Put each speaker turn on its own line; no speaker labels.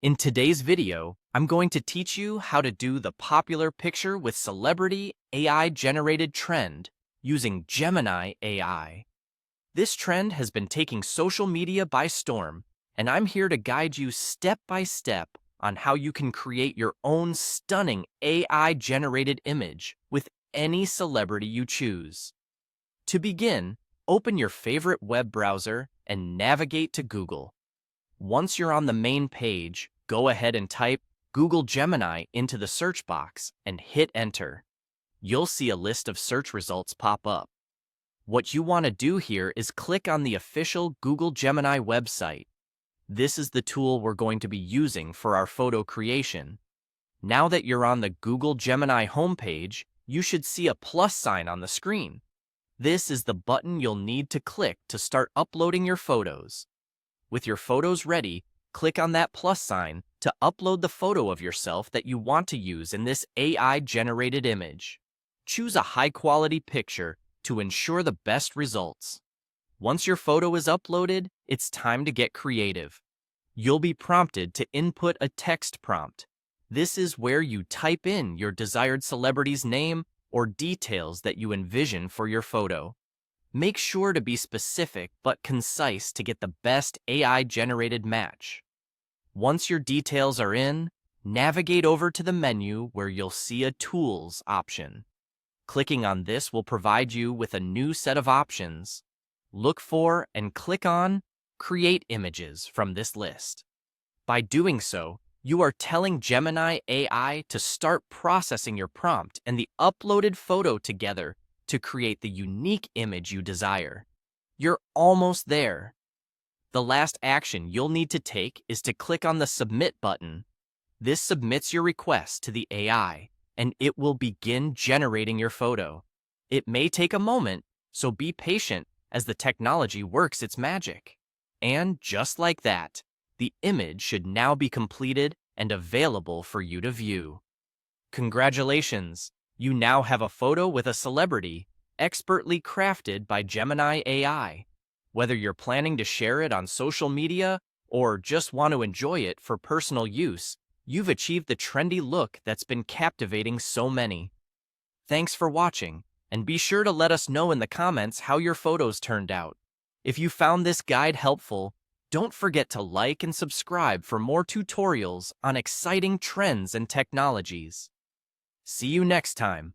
In today's video, I'm going to teach you how to do the popular picture with celebrity AI-generated trend using Gemini AI. This trend has been taking social media by storm, and I'm here to guide you step by step on how you can create your own stunning AI-generated image with any celebrity you choose. To begin, open your favorite web browser and navigate to Google. Once you're on the main page, go ahead and type Google Gemini into the search box and hit enter. You'll see a list of search results pop up. What you want to do here is click on the official Google Gemini website. This is the tool we're going to be using for our photo creation. Now that you're on the Google Gemini homepage, you should see a plus sign on the screen. This is the button you'll need to click to start uploading your photos. With your photos ready, click on that plus sign to upload the photo of yourself that you want to use in this AI-generated image. Choose a high-quality picture to ensure the best results. Once your photo is uploaded, it's time to get creative. You'll be prompted to input a text prompt. This is where you type in your desired celebrity's name or details that you envision for your photo. Make sure to be specific but concise to get the best AI-generated match. Once your details are in, navigate over to the menu where you'll see a Tools option. Clicking on this will provide you with a new set of options. Look for and click on Create Images from this list. By doing so, you are telling Gemini AI to start processing your prompt and the uploaded photo together to create the unique image you desire. You're almost there. The last action you'll need to take is to click on the Submit button. This submits your request to the AI, and it will begin generating your photo. It may take a moment, so be patient as the technology works its magic. And just like that, the image should now be completed and available for you to view. Congratulations! You now have a photo with a celebrity, expertly crafted by Gemini AI. Whether you're planning to share it on social media or just want to enjoy it for personal use, you've achieved the trendy look that's been captivating so many. Thanks for watching, and be sure to let us know in the comments how your photos turned out. If you found this guide helpful, don't forget to like and subscribe for more tutorials on exciting trends and technologies. See you next time.